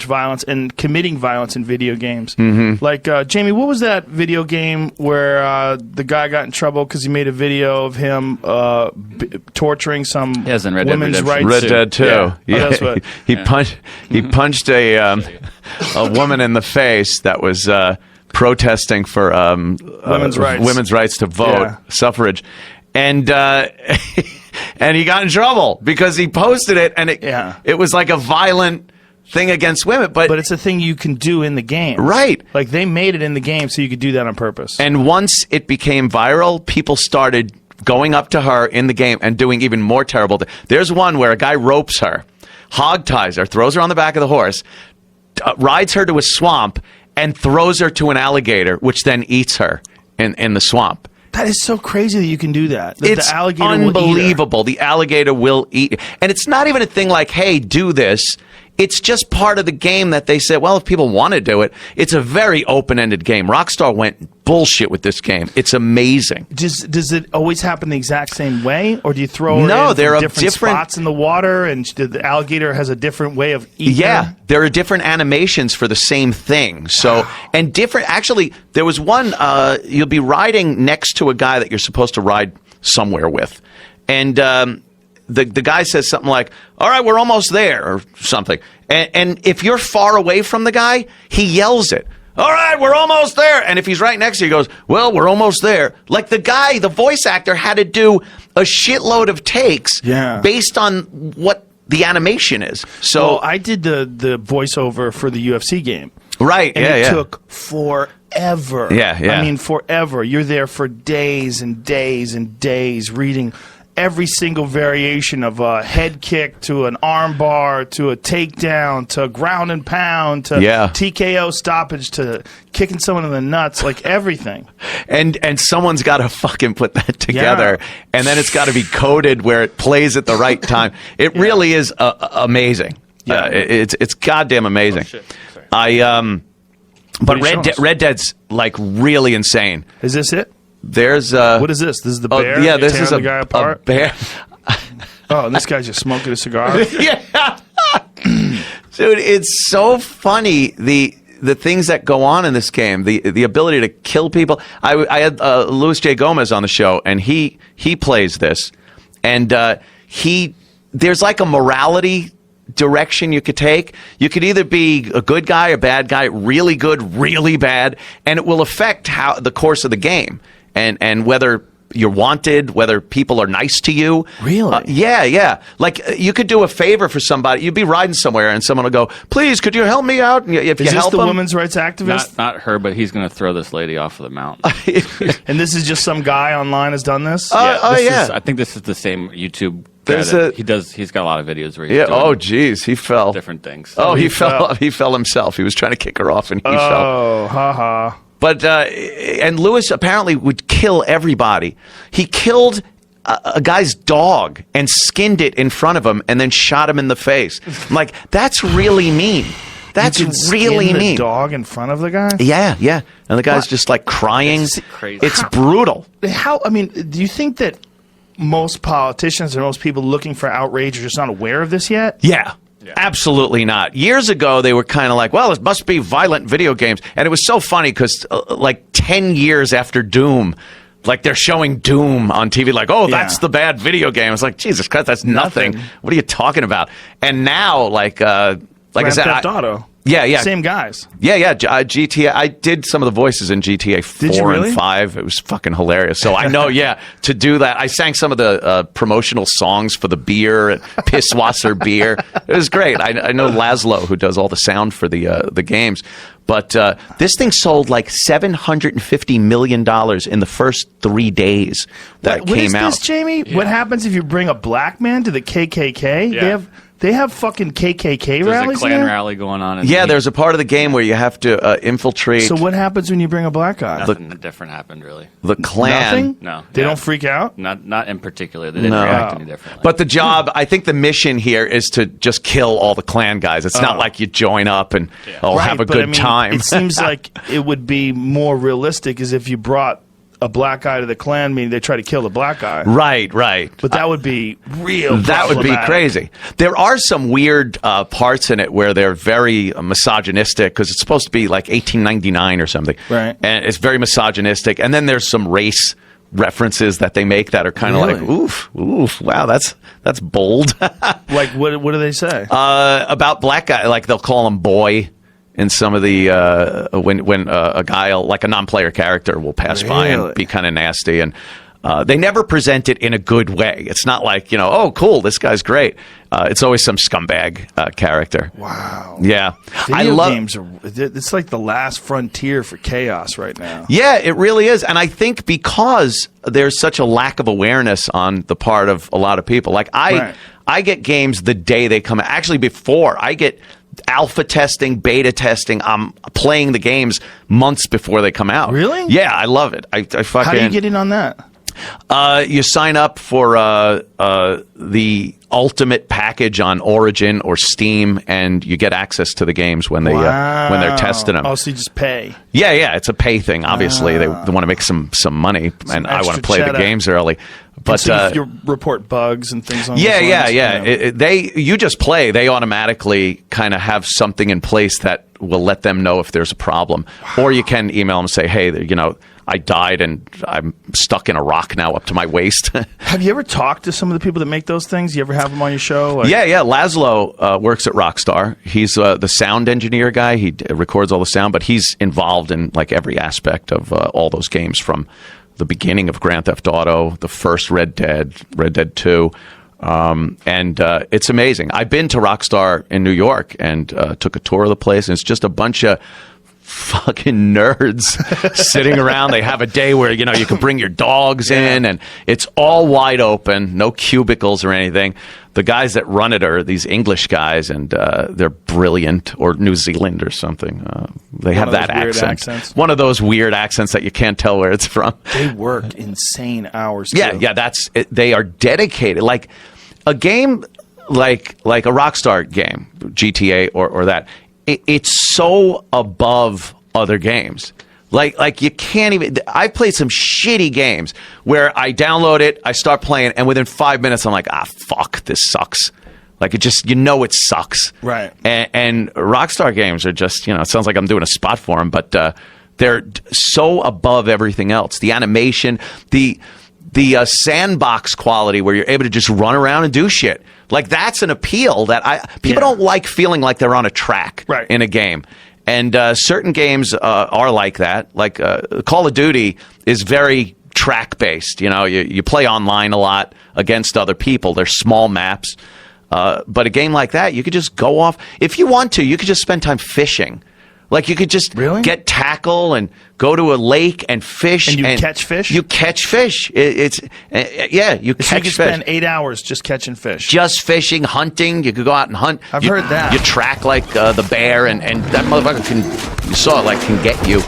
much violence and committing violence in video games. Mm-hmm. Like, Jamie, what was that video game where the guy got in trouble because he made a video of him torturing some women's rights? Red Dead 2. Yeah. Yeah. Oh, that's what, He punched a woman in the face that was protesting for women's rights to vote, suffrage. And and he got in trouble because he posted it, and it was like a violent thing against women. But it's a thing you can do in the game. Right. Like, they made it in the game so you could do that on purpose. And once it became viral, people started going up to her in the game and doing even more terrible things. There's one where a guy ropes her, hog ties her, throws her on the back of the horse, rides her to a swamp, and throws her to an alligator, which then eats her in the swamp. That is so crazy that you can do that. It's the alligator unbelievable. The alligator will eat. And it's not even a thing like, hey, do this. It's just part of the game that they said, well, if people want to do it. It's a very open-ended game. Rockstar went bullshit with this game. It's amazing. Does it always happen the exact same way? Or do you throw it in there are different spots in the water, and the alligator has a different way of eating? Yeah, there are different animations for the same thing. So, and different, actually, there was one, you'll be riding next to a guy that you're supposed to ride somewhere with. And the guy says something like, all right, we're almost there, or something. And if you're far away from the guy, he yells it. All right, we're almost there. And if he's right next to you, he goes, well, we're almost there. Like, the guy, the voice actor, had to do a shitload of takes based on what the animation is. So I did the voiceover for the UFC game. Right, and it took forever. Yeah. I mean, forever. You're there for days and days and days reading every single variation of a head kick to an arm bar to a takedown to ground and pound to TKO stoppage to kicking someone in the nuts, like everything. And someone's got to fucking put that together, and then it's got to be coded where it plays at the right time. It really is amazing. Yeah, it's goddamn amazing. Oh, but Red Dead's like really insane. Is this it? There's what is this? This is the bear? Yeah, this is the guy apart? a bear. Oh, and this guy's just smoking a cigar? Yeah. Dude, it's so funny, the things that go on in this game, the ability to kill people. I had Luis J. Gomez on the show, and he plays this. And there's like a morality direction you could take. You could either be a good guy, a bad guy, really good, really bad, and it will affect the course of the game. And whether you're wanted, whether people are nice to you. Really? Yeah. Like, you could do a favor for somebody. You'd be riding somewhere, and someone will go, please, could you help me out? And if is you this help the them, women's rights activist? Not her, but he's going to throw this lady off of the mountain. And this is just some guy online has done this? I think this is the same YouTube guy. He's got a lot of videos where he's doing geez, he fell. different things. He fell himself. He was trying to kick her off, and he fell. Oh, haha. But and Lewis apparently would kill everybody. He killed a guy's dog and skinned it in front of him and then shot him in the face. I'm like, that's really mean. That's really mean. mean. The dog in front of the guy? Yeah. And the guy's just like crying. It's crazy. It's brutal. I mean, do you think that most politicians or most people looking for outrage are just not aware of this yet? Yeah. Absolutely not. Years ago, they were kind of like, well, it must be violent video games. And it was so funny because like 10 years after Doom, like they're showing Doom on TV, like, oh, that's the bad video game. It's like, Jesus Christ, that's nothing. What are you talking about? And now, like I said, Grand Theft Auto. Yeah. Same guys. Yeah. GTA. I did some of the voices in GTA 4 and 5. It was fucking hilarious. So I know, to do that. I sang some of the promotional songs for the beer, and Pisswasser beer. It was great. I know Laszlo, who does all the sound for the games. But this thing sold like $750 million in the first 3 days that it came out. What is this, Jamie? Yeah. What happens if you bring a black man to the KKK? Yeah. They have fucking KKK rallies. There's a Klan rally going on. There's a part of the game where you have to infiltrate. So what happens when you bring a black guy? Nothing different happened, really. The Klan. Nothing? No. They don't freak out? Not in particular. They didn't react any differently. But the job, I think the mission here is to just kill all the Klan guys. It's not like you join up and have a good time. It seems like it would be more realistic as if you brought a black guy to the Klan meeting, they try to kill the black guy. Right. But that would be real. That would be crazy. There are some weird parts in it where they're very misogynistic because it's supposed to be like 1899 or something. Right. And it's very misogynistic. And then there's some race references that they make that are kind of like, oof, wow, that's bold. Like, what do they say? About black guy, like they'll call him boy. In some of the when a guy like a non-player character will pass by and be kind of nasty, and they never present it in a good way. It's not like, oh cool, this guy's great. It's always some scumbag character. Wow. Yeah, I love games. It's like the last frontier for chaos right now. Yeah, it really is, and I think because there's such a lack of awareness on the part of a lot of people. Like I get games the day they come out. Actually, before I get alpha testing, beta testing. I'm playing the games months before they come out. Really? Yeah, I love it. I fucking. How do you get in on that? You sign up for the ultimate package on Origin or Steam, and you get access to the games when they're testing them. Oh, so you just pay? Yeah, it's a pay thing. Obviously, they want to make some money, and I want to play the games early. But so you report bugs and things on. Yeah. You just play. They automatically kind of have something in place that will let them know if there's a problem, or you can email them and say, hey, I died and I'm stuck in a rock now up to my waist. Have you ever talked to some of the people that make those things? You ever have them on your show? Yeah. Laszlo works at Rockstar. He's the sound engineer guy. He records all the sound, but he's involved in like every aspect of all those games from the beginning of Grand Theft Auto, the first Red Dead 2. And it's amazing. I've been to Rockstar in New York and took a tour of the place, and it's just a bunch of fucking nerds sitting around. They have a day where you can bring your dogs in, and it's all wide open, no cubicles or anything. The guys that run it are these English guys, and they're brilliant, or New Zealand or something. They have that accent. One of those weird accents that you can't tell where it's from. They work insane hours too. Yeah, that's it. They are dedicated. Like a game like a Rockstar game, GTA or that. It's so above other games. Like you can't even. I've played some shitty games where I download it, I start playing, and within 5 minutes I'm like, fuck, this sucks. Like it just, it sucks. Right. And Rockstar games are just, it sounds like I'm doing a spot for them, but they're so above everything else. The animation, the sandbox quality where you're able to just run around and do shit. Like that's an appeal that people don't like feeling like they're on a track in a game. And certain games are like that. Like Call of Duty is very track based. You play online a lot against other people. They're small maps. But a game like that, you could just go off. If you want to, you could just spend time fishing. Like you could just get tackle and go to a lake and fish. And catch fish? You catch fish. You catch fish. Spend 8 hours just catching fish. Just fishing, hunting. You could go out and hunt. I've heard that. You track like the bear, and that motherfucker you saw it, like can get you.